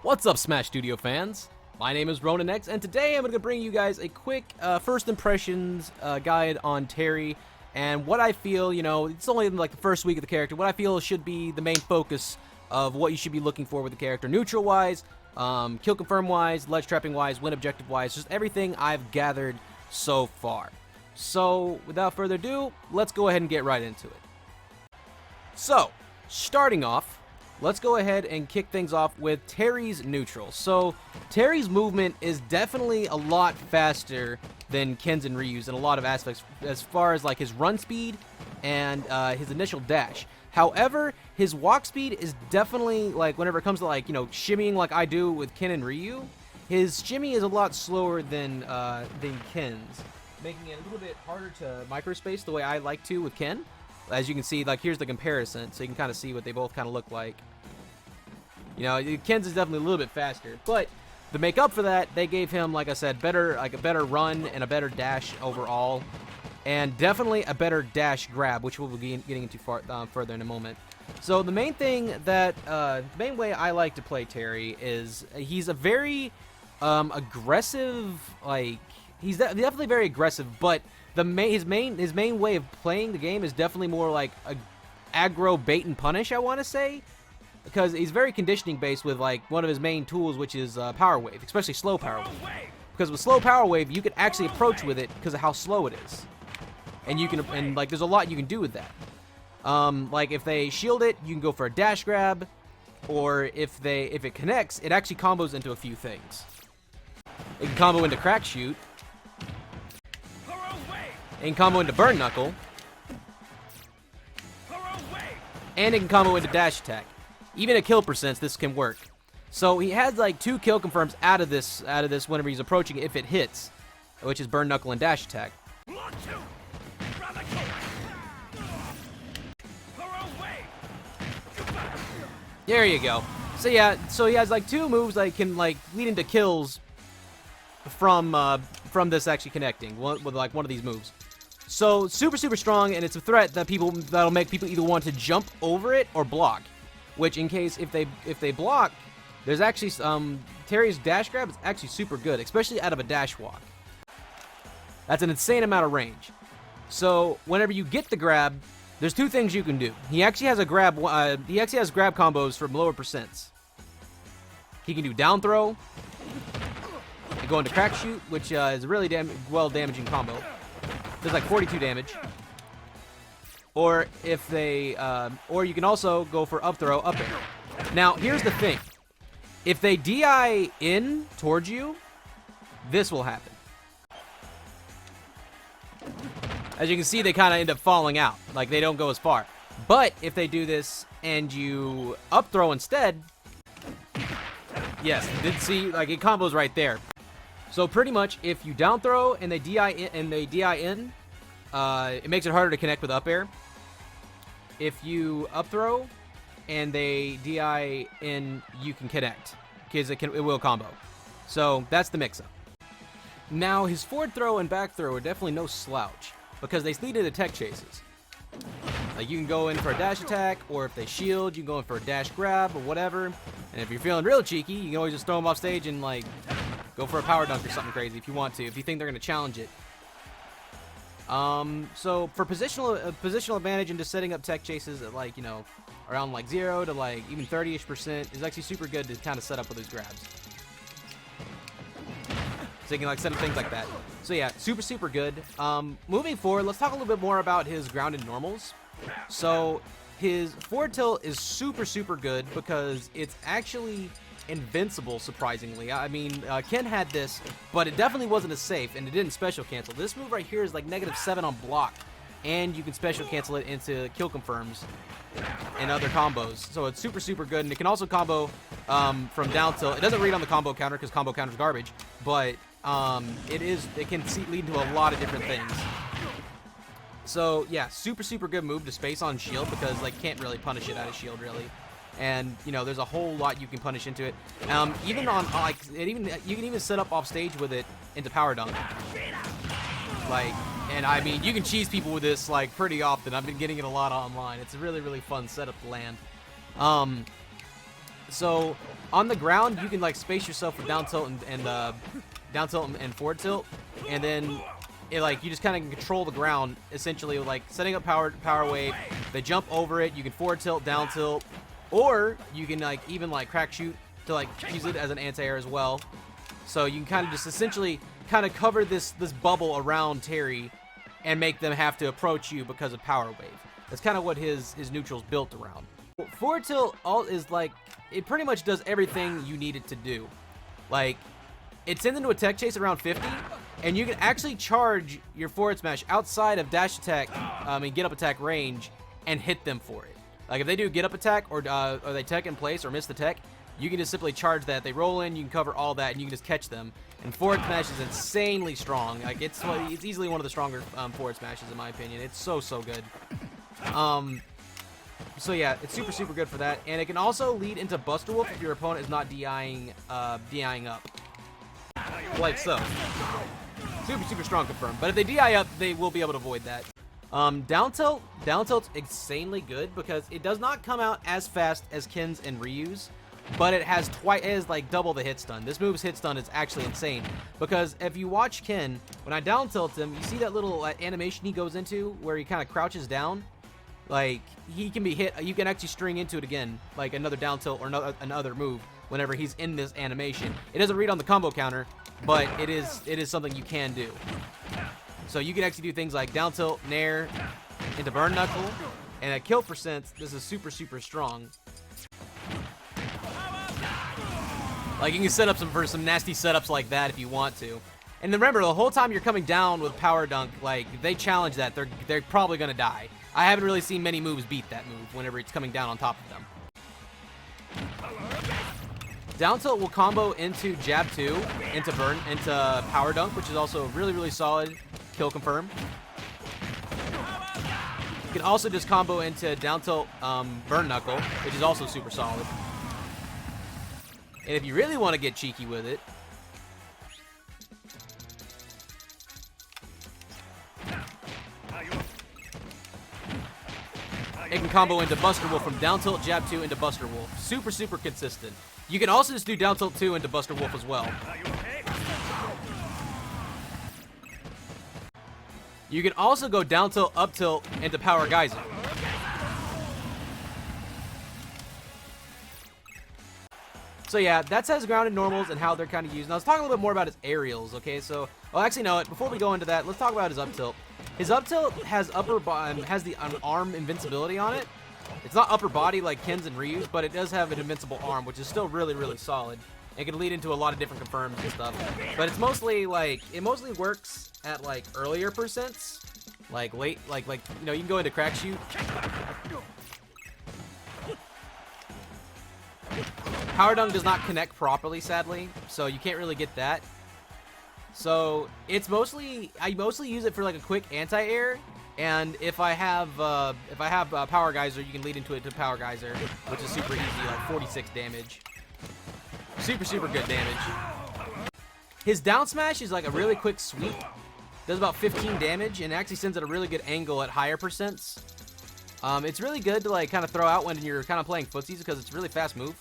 What's up, Smash Studio fans? My name is Ronin X, and today I'm going to bring you guys a quick first impressions guide on Terry, and what I feel, it's only like the first week of the character, what I feel should be the main focus of what you should be looking for with the character, neutral-wise, kill confirm-wise, ledge trapping-wise, win objective-wise, just everything I've gathered so far. So, without further ado, let's go ahead and get right into it. So, starting off, let's go ahead and kick things off with Terry's neutral. So, Terry's movement is definitely a lot faster than Ken's and Ryu's in a lot of aspects, as far as like his run speed and his initial dash. However, his walk speed is definitely, like, whenever it comes to, like, shimmying like I do with Ken and Ryu, his shimmy is a lot slower than Ken's, making it a little bit harder to microspace the way I like to with Ken. As you can see, like, here's the comparison, so you can kind of see what they both kind of look like. Ken's is definitely a little bit faster, but to make up for that, they gave him, like I said, a better run and a better dash overall, and definitely a better dash grab, which we'll be getting into further in a moment. So the main thing that, the main way I like to play Terry is he's a very aggressive, like, he's definitely very aggressive, but his main way of playing the game is definitely more like a aggro bait and punish, I want to say, because he's very conditioning based with, like, one of his main tools, which is power wave, especially slow power wave. Because with slow power wave, you can actually approach with it because of how slow it is, and like there's a lot you can do with that. Like if they shield it, you can go for a dash grab, or if it connects, it actually combos into a few things. It can combo into crack shoot. It can combo into burn knuckle, and it can combo into dash attack. Even at kill percents, this can work. So he has like 2 kill confirms out of this whenever he's approaching it if it hits, which is burn knuckle and dash attack. There you go. So yeah, so he has like 2 moves that can like lead into kills from this actually connecting with like one of these moves. So super strong, and it's a threat that'll make people either want to jump over it or block. Which, in case if they block, there's actually Terry's dash grab is actually super good, especially out of a dash walk. That's an insane amount of range. So whenever you get the grab, there's 2 things you can do. He actually has grab combos from lower percents. He can do down throw and go into crack shoot, which is a really damaging combo. Does like 42 damage. Or or you can also go for up throw, up air. Now, here's the thing. If they DI in towards you, this will happen. As you can see, they kind of end up falling out. Like, they don't go as far. But if they do this and you up throw instead, yes, you did see, like, it combos right there. So pretty much, if you down throw and they DI in, it makes it harder to connect with up air. If you up throw and they DI in, you can connect, because it will combo. So that's the mix-up. Now his forward throw and back throw are definitely no slouch, because they lead into tech chases. Like, you can go in for a dash attack, or if they shield, you can go in for a dash grab or whatever. And if you're feeling real cheeky, you can always just throw them off stage and like go for a power dunk or something crazy if you want to, if you think they're going to challenge it. So for positional advantage and just setting up tech chases at, like, around like 0 to like even 30-ish% is actually super good to kind of set up with his grabs. So you can like set up things like that. So yeah, super good. Moving forward, let's talk a little bit more about his grounded normals. So his forward tilt is super good because it's actually invincible, surprisingly. I mean, Ken had this, but it definitely wasn't as safe, and it didn't special cancel. This move right here is like -7 on block, and you can special cancel it into kill confirms and other combos. So it's super good, and it can also combo from down tilt. It doesn't read on the combo counter because combo counter's garbage, but it can lead to a lot of different things. So yeah, super good move to space on shield, because like can't really punish it out of shield really. And there's a whole lot you can punish into it. Even on like you can even set up off stage with it into power dunk. Like, and I mean, you can cheese people with this like pretty often. I've been getting it a lot online. It's a really fun setup to land. So On the ground, you can like space yourself with down tilt and down tilt and forward tilt, and then you just kind of control the ground essentially, like setting up power wave. They jump over it. You can forward tilt, down tilt, or you can like even like crack shoot to like use it as an anti-air as well. So you can kind of just essentially kind of cover this bubble around Terry and make them have to approach you because of power wave. That's kind of what his neutral's built around. Forward tilt alt is like, it pretty much does everything you need it to do. Like, it sends into a tech chase around 50, and you can actually charge your forward smash outside of dash attack and get up attack range and hit them for it. Like if they do get up attack or they tech in place or miss the tech, you can just simply charge that. They roll in, you can cover all that, and you can just catch them. And forward smash is insanely strong. Like it's easily one of the stronger forward smashes in my opinion. It's so good. So yeah, it's super good for that, and it can also lead into Buster Wolf if your opponent is not DIing up, like so. Super strong confirmed. But if they DI up, they will be able to avoid that. Down tilt's insanely good because it does not come out as fast as Ken's and Ryu's, but it has like double the hit stun. This move's hit stun is actually insane because if you watch Ken, when I down tilt him, you see that little animation he goes into where he kind of crouches down. Like, he can be hit, you can actually string into it again, like another down tilt or another move whenever he's in this animation. It doesn't read on the combo counter, but it is something you can do. So you can actually do things like down tilt, nair, into burn knuckle, and at kill percent, this is super strong. Like, you can set up some nasty setups like that if you want to. And remember, the whole time you're coming down with power dunk, like, they challenge that, they're probably gonna die. I haven't really seen many moves beat that move whenever it's coming down on top of them. Down tilt will combo into jab 2, into power dunk, which is also really solid kill confirm. You can also just combo into down tilt burn knuckle, which is also super solid. And if you really want to get cheeky with it, it can combo into Buster Wolf from down tilt jab 2 into Buster Wolf. Super consistent. You can also just do down tilt 2 into Buster Wolf as well. You can also go down tilt, up tilt into Power Geyser. So yeah, that's his grounded normals and how they're kind of used. Now let's talk a little bit more about his aerials, okay? So, well, actually, no, before we go into that, let's talk about his up tilt. His up tilt has has the arm invincibility on it. It's not upper body like Ken's and Ryu's, but it does have an invincible arm, which is still really solid. It can lead into a lot of different confirms and stuff. But it's mostly like, it mostly works at like earlier percents, like late, like you know, you can go into crack shoot. Power dunk does not connect properly, sadly, so you can't really get that. So it's I mostly use it for like a quick anti-air, and if I have Power Geyser, you can lead into it to Power Geyser, which is super easy, like 46 damage. Super good damage. His down smash is like a really quick sweep, does about 15 damage, and actually sends at a really good angle at higher percents. It's really good to like kind of throw out when you're kind of playing footsies because it's a really fast move.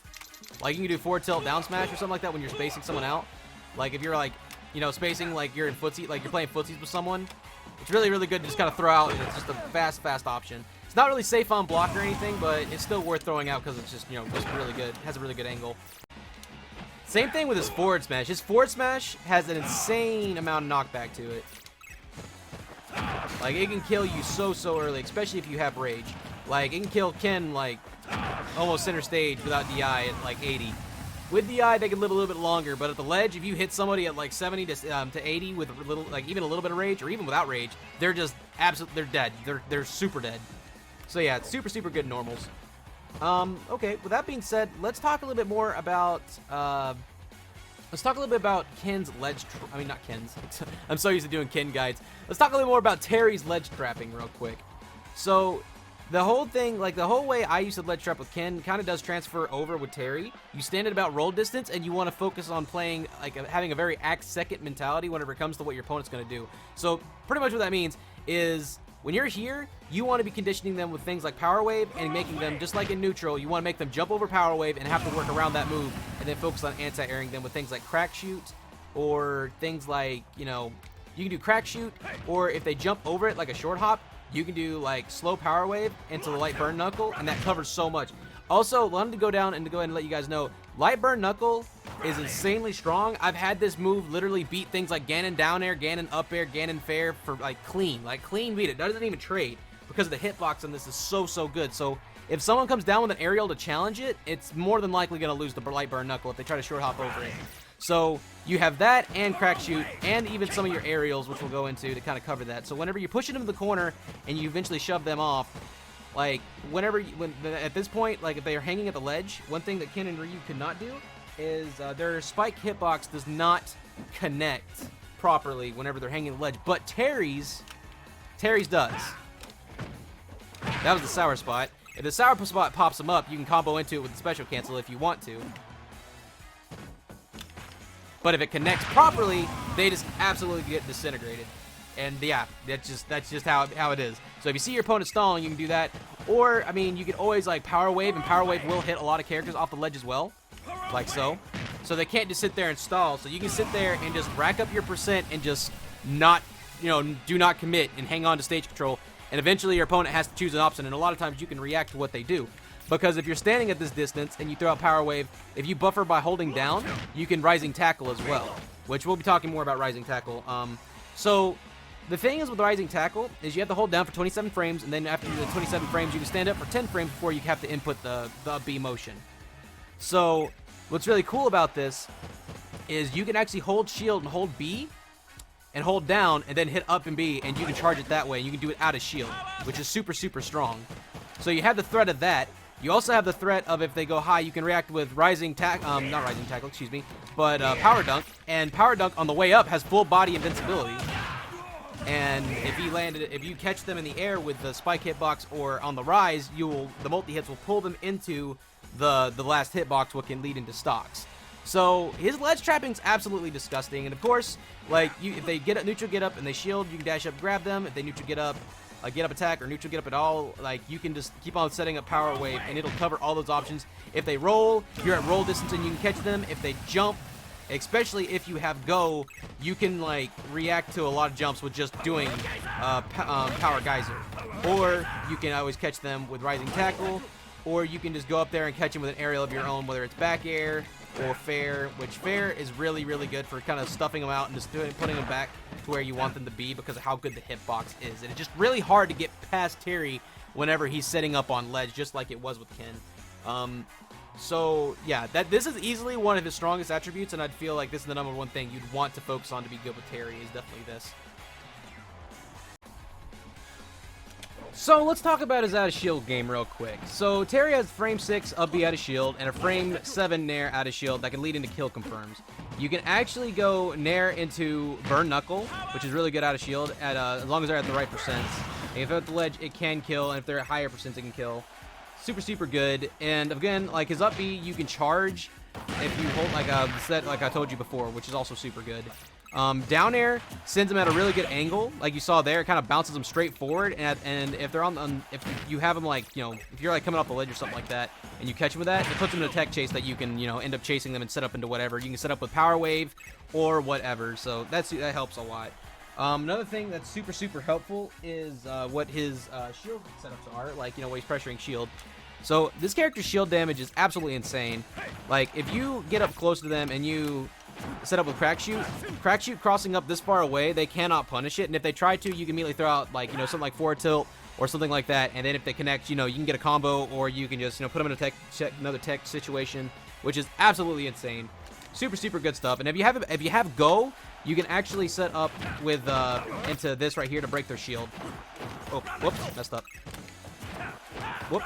Like you can do forward tilt down smash or something like that when you're spacing someone out. Like if you're like, you know, spacing like you're in footsie, like you're playing footsies with someone. It's really good to just kind of throw out, and it's just a fast option. It's not really safe on block or anything, but it's still worth throwing out because it's just, you know, just really good. It has a really good angle. Same thing with his forward smash. His forward smash has an insane amount of knockback to it. Like it can kill you so early, especially if you have rage. Like it can kill Ken like almost center stage without DI at like 80. With DI, they can live a little bit longer, but at the ledge, if you hit somebody at like 70 to 80 with a little, like even a little bit of rage, or even without rage, they're just they're dead. They're super dead. So yeah, it's super good normals. Okay, with that being said, let's talk a little bit more about Ken's ledge. I mean, not Ken's. I'm so used to doing Ken guides. Let's talk a little more about Terry's ledge trapping real quick. So the whole thing, like the whole way I used to ledge trap with Ken kind of does transfer over with Terry. You stand at about roll distance and you want to focus on playing, like having a very act second mentality whenever it comes to what your opponent's going to do. So pretty much what that means is when you're here, you want to be conditioning them with things like Power Wave and making them, just like in neutral, you want to make them jump over Power Wave and have to work around that move and then focus on anti-airing them with things like crack shoot, or things like, you can do crack shoot, or if they jump over it like a short hop, you can do like slow power wave into the light burn knuckle, and that covers so much. Also, wanted to go down and to go ahead and let you guys know, light burn knuckle is insanely strong. I've had this move literally beat things like Ganon down air, Ganon up air, Ganon fair for like clean beat it. Doesn't even trade because the hitbox on this is so good. So if someone comes down with an aerial to challenge it, it's more than likely going to lose the light burn knuckle if they try to short hop over it. So you have that and crack shoot and even some of your aerials, which we'll go into to kind of cover that. So whenever you're pushing them to the corner and you eventually shove them off, like at this point, like if they are hanging at the ledge, one thing that Ken and Ryu could not do is their spike hitbox does not connect properly whenever they're hanging at the ledge, but Terry's does. That was the sour spot. If the sour spot pops them up, you can combo into it with the special cancel if you want to. But if it connects properly, they just absolutely get disintegrated. And yeah, that's just how it is. So if you see your opponent stalling, you can do that. Or, I mean, you can always like power wave, and power wave will hit a lot of characters off the ledge as well. Like so. So they can't just sit there and stall. So you can sit there and just rack up your percent and just not, do not commit and hang on to stage control. And eventually your opponent has to choose an option, and a lot of times you can react to what they do. Because if you're standing at this distance and you throw out Power Wave, if you buffer by holding down, you can Rising Tackle as well, which we'll be talking more about Rising Tackle. So the thing is with Rising Tackle is you have to hold down for 27 frames, and then after the 27 frames, you can stand up for 10 frames before you have to input the B motion. So what's really cool about this is you can actually hold shield and hold B, and hold down, and then hit up and B, and you can charge it that way. You can do it out of shield, which is super strong. So you have the threat of that. You also have the threat of if they go high, you can react with not Rising Tackle, excuse me, but Power Dunk. And Power Dunk on the way up has full body invincibility. And if you catch them in the air with the spike hitbox or on the rise, the multi-hits will pull them into the last hitbox, what can lead into stocks. So his ledge trapping's absolutely disgusting. And of course, like if they get a neutral get up and they shield, you can dash up, grab them. If they neutral get up attack or neutral get up at all, like you can just keep on setting up power wave and it'll cover all those options. If they roll, you're at roll distance and you can catch them. If they jump, especially if you have go, you can like react to a lot of jumps with just doing power geyser. Or you can always catch them with rising tackle, or you can just go up there and catch them with an aerial of your own, whether it's back air or fair, which fair is really good for kind of stuffing them out and just putting them back to where you want them to be because of how good the hitbox is. And it's just really hard to get past Terry whenever he's setting up on ledge, just like it was with Ken. So yeah, this is easily one of his strongest attributes, and I'd feel like this is the number one thing you'd want to focus on to be good with Terry is definitely this. So let's talk about his out of shield game real quick. So Terry has frame 6 up B out of shield and a frame 7 nair out of shield that can lead into kill confirms. You can actually go nair into burn knuckle, which is really good out of shield at as long as they're at the right percents. And if they're at the ledge, it can kill, and if they're at higher percents, it can kill. Super good. And again, like his up B, you can charge if you hold like a set like I told you before, which is also super good. Down air sends them at a really good angle, like you saw there. It kind of bounces them straight forward, and if they're if you have them like, if you're like coming off the ledge or something like that, and you catch them with that, it puts them in a tech chase that you can, end up chasing them and set up into whatever. You can set up with power wave or whatever, so that helps a lot. Another thing that's super helpful is what his shield setups are, like what he's pressuring shield. So this character's shield damage is absolutely insane. Like if you get up close to them and you set up with crack shoot crossing up this far away, they cannot punish it, and if they try to, you can immediately throw out like something like forward tilt or something like that, and then if they connect, you can get a combo, or you can just put them in a another tech situation, which is absolutely insane. Super good stuff. And if you have go, you can actually set up with into this right here to break their shield. Oh, whoops, messed up. Whoop.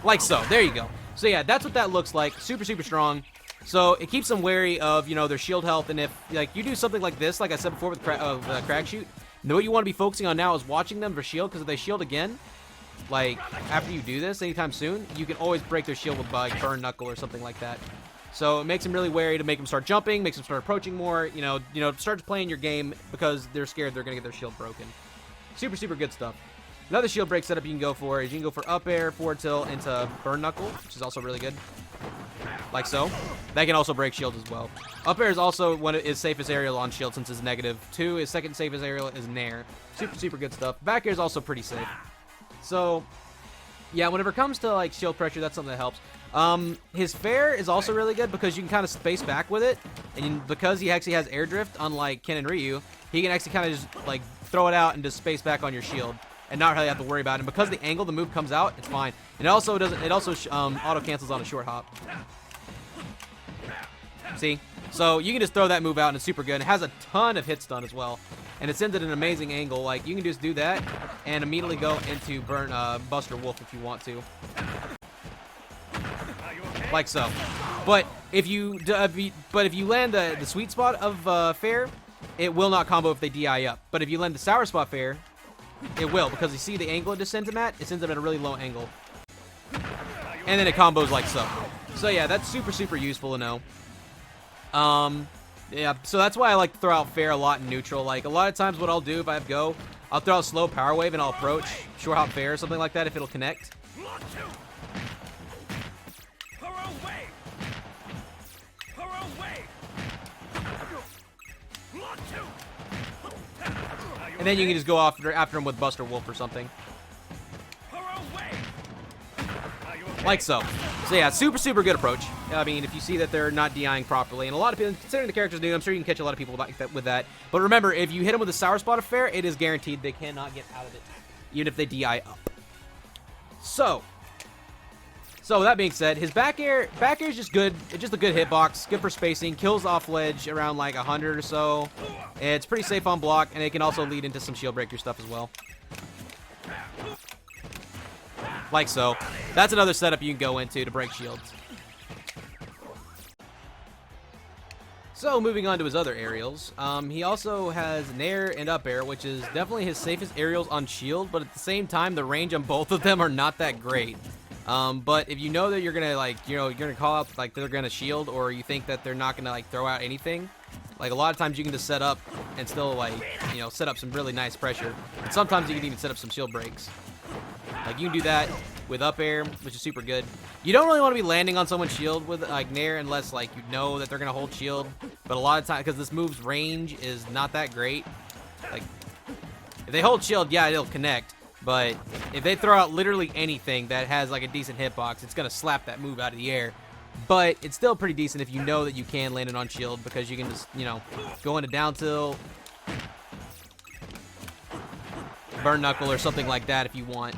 Like so. There you go. So yeah, that's what that looks like. Super strong. So it keeps them wary of their shield health, and if like you do something like this, like I said before with crack shoot, what you want to be focusing on now is watching them for shield, because if they shield again, like after you do this anytime soon, you can always break their shield with like burn knuckle or something like that. So it makes them really wary to make them start jumping, makes them start approaching more. Start playing your game because they're scared they're gonna get their shield broken. Super good stuff. Another shield break setup you can go for is you can go for up air, forward tilt into burn knuckle, which is also really good. Like so. That can also break shield as well. Up air is also one of his safest aerial on shield since it's negative 2. His second safest aerial is nair. Super, super good stuff. Back air is also pretty safe. So, yeah, whenever it comes to like shield pressure, that's something that helps. His fair is also really good because you can kind of space back with it, and because he actually has air drift, unlike Ken and Ryu, he can actually kind of just like throw it out and just space back on your shield and not really have to worry about it. And because the angle the move comes out, it's fine. And it also doesn't. It also auto cancels on a short hop. See, so you can just throw that move out and it's super good. It has a ton of hit stun as well, and it sends it at an amazing angle. Like you can just do that and immediately go into burn Buster Wolf if you want to. Like so. But if you land the sweet spot of fair, it will not combo if they DI up. But if you land the sour spot fair, it will, because you see the angle it just sends them at? It sends them at a really low angle. And then it combos like so. So yeah, that's super, super useful to know. Yeah, so that's why I like to throw out fair a lot in neutral. Like a lot of times what I'll do if I have go, I'll throw out slow power wave and I'll approach short hop fair or something like that if it'll connect. And then you can just go after him with Buster Wolf or something. Like so. So yeah, super, super good approach. I mean, if you see that they're not DIing properly, and a lot of people, considering the character's new, I'm sure you can catch a lot of people with that. But remember, if you hit them with a sour spot affair, it is guaranteed they cannot get out of it, even if they DI up. So that being said, his back air is just good. It's just a good hitbox, good for spacing, kills off ledge around like 100 or so. It's pretty safe on block, and it can also lead into some shield breaker stuff as well. Like so. That's another setup you can go into to break shields. So moving on to his other aerials, he also has nair and up air, which is definitely his safest aerials on shield, but at the same time, the range on both of them are not that great. But if you know that you're gonna you're gonna call out like they're gonna shield, or you think that they're not gonna like throw out anything, like a lot of times you can just set up and still like set up some really nice pressure. And sometimes you can even set up some shield breaks. Like you can do that with up air, which is super good. You don't really want to be landing on someone's shield with like nair unless like you know that they're gonna hold shield. But a lot of times, because this move's range is not that great, like if they hold shield, yeah, it'll connect. But if they throw out literally anything that has like a decent hitbox, it's gonna slap that move out of the air. But it's still pretty decent if you know that you can land it on shield, because you can just go into down tilt, burn knuckle or something like that if you want.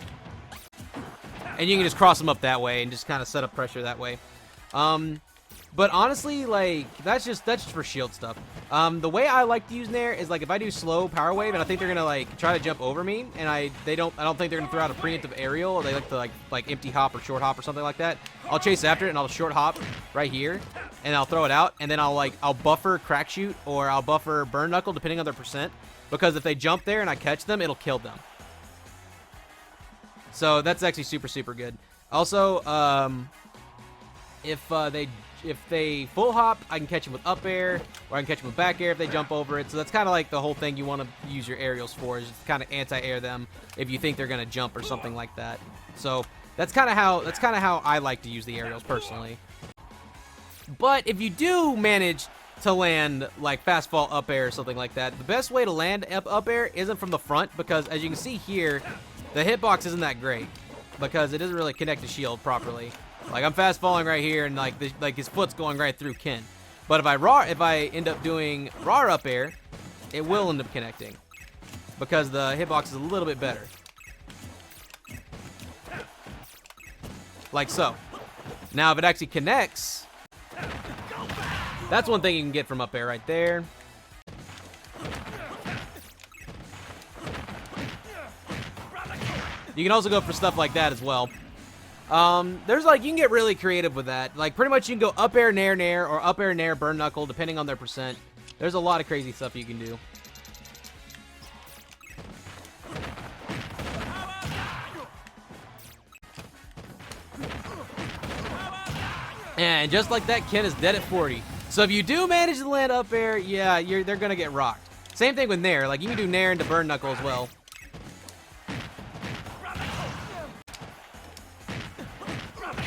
And you can just cross them up that way and just kind of set up pressure that way. But honestly, like that's just for shield stuff. The way I like to use nair is like if I do slow power wave and I think they're gonna like try to jump over me, and I don't think they're gonna throw out a preemptive aerial, or they like to like empty hop or short hop or something like that. I'll chase after it and I'll short hop right here and I'll throw it out, and then I'll buffer crack shoot or I'll buffer burn knuckle depending on their percent, because if they jump there and I catch them, it'll kill them. So that's actually super, super good. Also, if they full hop, I can catch them with up air, or I can catch them with back air if they jump over it. So that's kind of like the whole thing you want to use your aerials for, is just kind of anti-air them if you think they're gonna jump or something like that. So that's kind of how I like to use the aerials personally. But if you do manage to land like fast fall up air or something like that, the best way to land up air isn't from the front, because as you can see here, the hitbox isn't that great because it doesn't really connect to shield properly. Like I'm fast falling right here, and like his foot's going right through Ken. But if I end up doing raw up air, it will end up connecting because the hitbox is a little bit better. Like so. Now if it actually connects, that's one thing you can get from up air right there. You can also go for stuff like that as well. There's like, you can get really creative with that. Like pretty much you can go up air nair nair or up air nair burn knuckle depending on their percent. There's a lot of crazy stuff you can do. And just like that, Ken is dead at 40. So if you do manage to land up air, yeah, they're gonna get rocked. Same thing with nair. Like you can do nair into burn knuckle as well.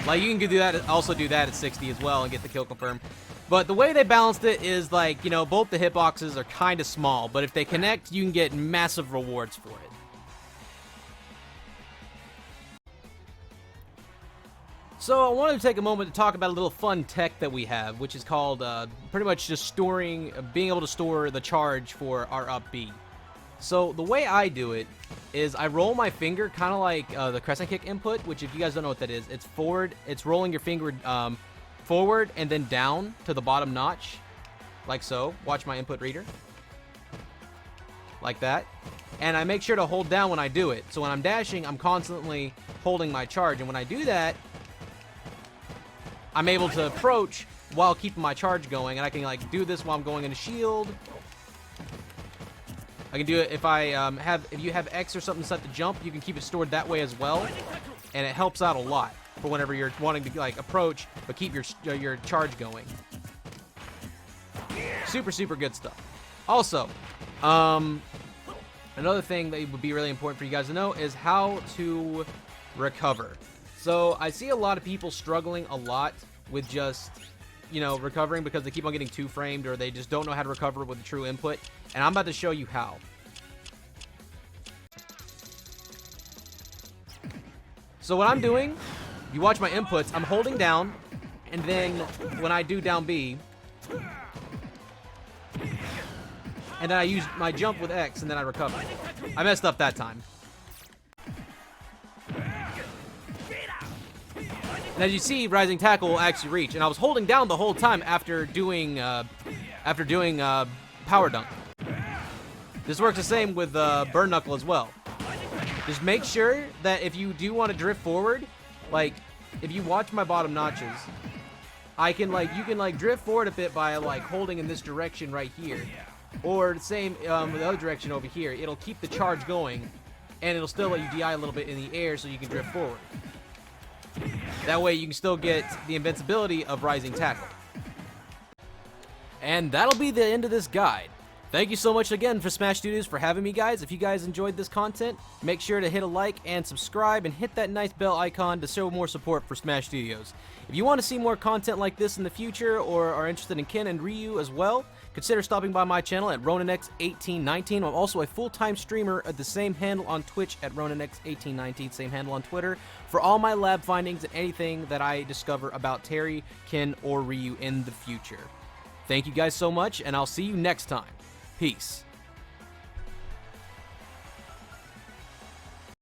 Like, you can do that, also do that at 60 as well and get the kill confirm. But the way they balanced it is, like, you know, both the hitboxes are kind of small, but if they connect, you can get massive rewards for it. So I wanted to take a moment to talk about a little fun tech that we have, which is called pretty much just storing, being able to store the charge for our up B. So the way I do it is I roll my finger kind of like the crescent kick input, which if you guys don't know what that is, it's forward. It's rolling your finger forward and then down to the bottom notch, like so. Watch my input reader. Like that. And I make sure to hold down when I do it. So when I'm dashing, I'm constantly holding my charge. And when I do that, I'm able to approach while keeping my charge going. And I can like do this while I'm going into shield. I can do it if if you have X or something set to jump, you can keep it stored that way as well. And it helps out a lot for whenever you're wanting to like approach, but keep your charge going. Super, super good stuff. Also, another thing that would be really important for you guys to know is how to recover. So I see a lot of people struggling a lot with just, you know, recovering because they keep on getting two framed or they just don't know how to recover with the true input. And I'm about to show you how. So what I'm doing, if you watch my inputs, I'm holding down, and then when I do down B, and then I use my jump with X, and then I recover. I messed up that time. And as you see, Rising Tackle will actually reach, and I was holding down the whole time after doing Power Dunk. This works the same with Burn Knuckle as well. Just make sure that if you do want to drift forward, like if you watch my bottom notches, you can drift forward a bit by like holding in this direction right here, or the same with the other direction over here. It'll keep the charge going, and it'll still let you DI a little bit in the air so you can drift forward. That way you can still get the invincibility of Rising Tackle. And that'll be the end of this guide. Thank you so much again for Smash Studios for having me, guys. If you guys enjoyed this content, make sure to hit a like and subscribe and hit that nice bell icon to show more support for Smash Studios. If you want to see more content like this in the future or are interested in Ken and Ryu as well, consider stopping by my channel at RoninX1819. I'm also a full-time streamer at the same handle on Twitch at RoninX1819, same handle on Twitter, for all my lab findings and anything that I discover about Terry, Ken, or Ryu in the future. Thank you guys so much, and I'll see you next time. Peace.